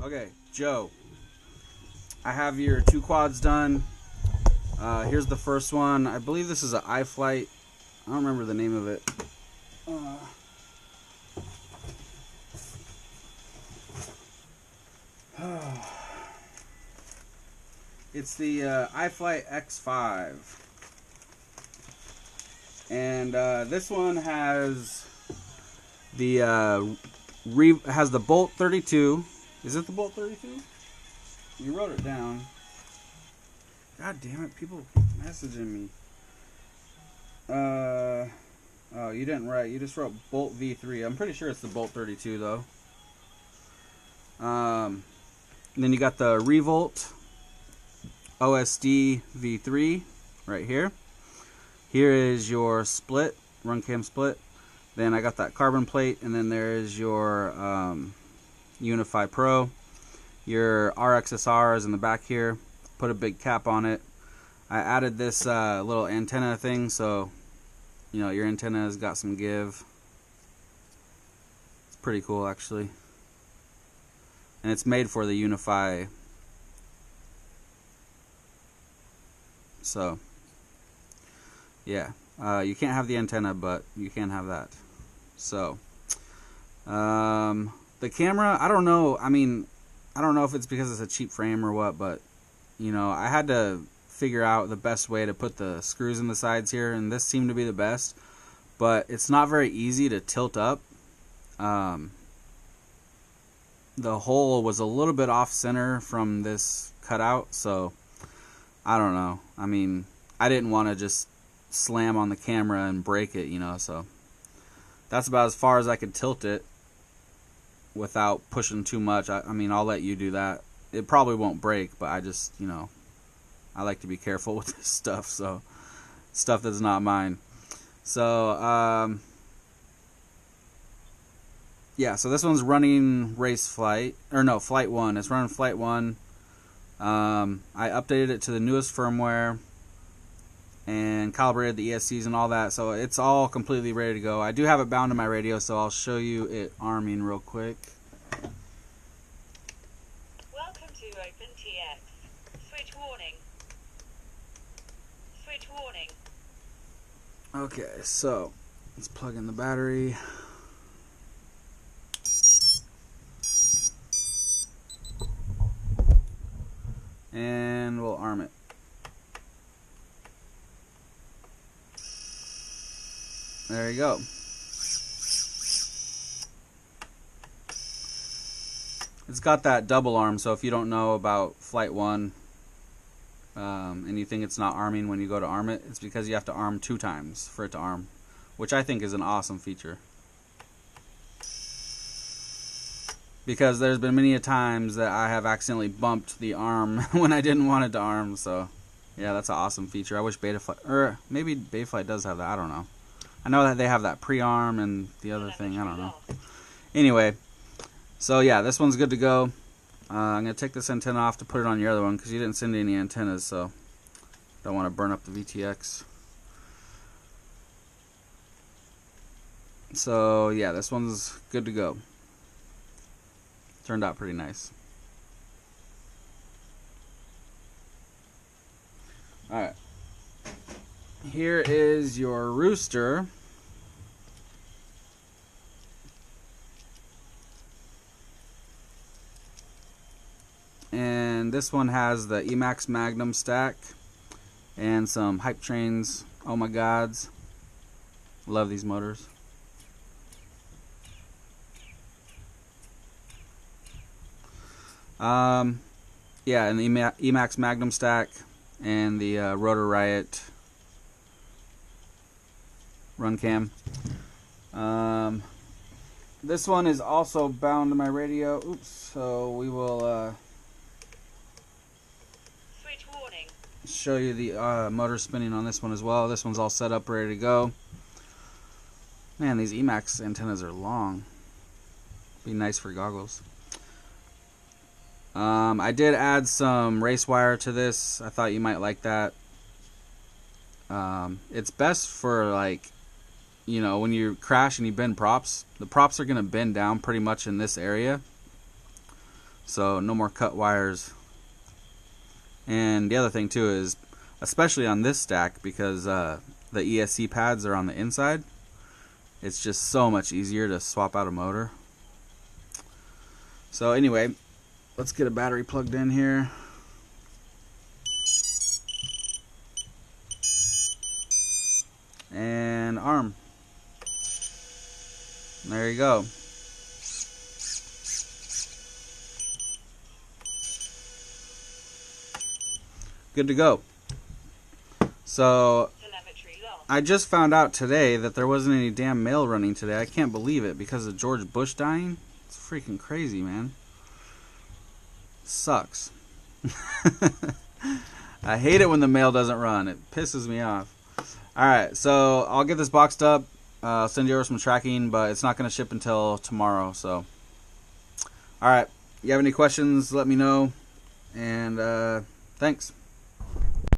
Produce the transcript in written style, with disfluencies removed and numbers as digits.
Okay, Joe, I have your two quads done. Here's the first one. I believe this is an iFlight. I don't remember the name of it. It's the iFlight X5. And this one has the has the Bolt 32. Is it the Bolt 32? You wrote it down. God damn it, people keep messaging me. Oh, you didn't write. You just wrote Bolt V3. I'm pretty sure it's the Bolt 32 though. And then you got the Revolt OSD V3 right here. Here is your split, Runcam split. Then I got that carbon plate, and then there is your Unify Pro. Your RXSR is in the back here. Put a big cap on it. I added this little antenna thing, so you know your antenna has got some give. It's pretty cool actually, and it's made for the Unify. So yeah, you can't have the antenna, but you can have that. So the camera, I don't know. I mean, I don't know if it's because it's a cheap frame or what, but you know, I had to figure out the best way to put the screws in the sides here, and this seemed to be the best, but it's not very easy to tilt up. The hole was a little bit off center from this cutout, so I don't know. I mean, I didn't want to just slam on the camera and break it, you know, so that's about as far as I could tilt it without pushing too much. I mean, I'll let you do that. It probably won't break, but I just, you know, I like to be careful with this stuff, so stuff that's not mine. So yeah, so this one's running flight 1. It's running flight 1. I updated it to the newest firmware and calibrated the ESCs and all that, so it's all completely ready to go. I do have it bound to my radio, so I'll show you it arming real quick. Welcome to OpenTX. Switch warning. Switch warning. Okay, so let's plug in the battery. And we'll arm it. There you go. It's got that double arm, so if you don't know about Flight 1 and you think it's not arming when you go to arm it, it's because you have to arm 2 times for it to arm, which I think is an awesome feature. Because there's been many a times that I have accidentally bumped the arm when I didn't want it to arm, so yeah, that's an awesome feature. I wish Betaflight, or maybe Betaflight does have that, I don't know. I know that they have that pre-arm and the other thing, I don't know. Anyway, so yeah, this one's good to go. I'm going to take this antenna off to put it on your other one because you didn't send any antennas, so don't want to burn up the VTX. So yeah, this one's good to go. Turned out pretty nice. Alright. Here is your rooster. And this one has the Emax Magnum stack and some hype trains. Oh my gods. Love these motors. Yeah, and the Emax Magnum stack and the Rotor Riot Runcam. This one is also bound to my radio. Oops, so we will Switch warning. show you the motor spinning on this one as well. This one's all set up, ready to go. Man, these Emax antennas are long. Be nice for goggles. I did add some race wire to this. I thought you might like that. It's best for like you know, when you crash and you bend props, the props are going to bend down pretty much in this area. So no more cut wires. And the other thing too is, especially on this stack, because the ESC pads are on the inside, it's just so much easier to swap out a motor. So anyway, let's get a battery plugged in here. And arm. There you go. Good to go. So I just found out today that there wasn't any damn mail running today. I can't believe it because of George Bush dying. It's freaking crazy, man. Sucks. I hate it when the mail doesn't run. It pisses me off. Alright, so I'll get this boxed up. I'll send you over some tracking, but it's not going to ship until tomorrow. So, alright. You have any questions, let me know. And thanks.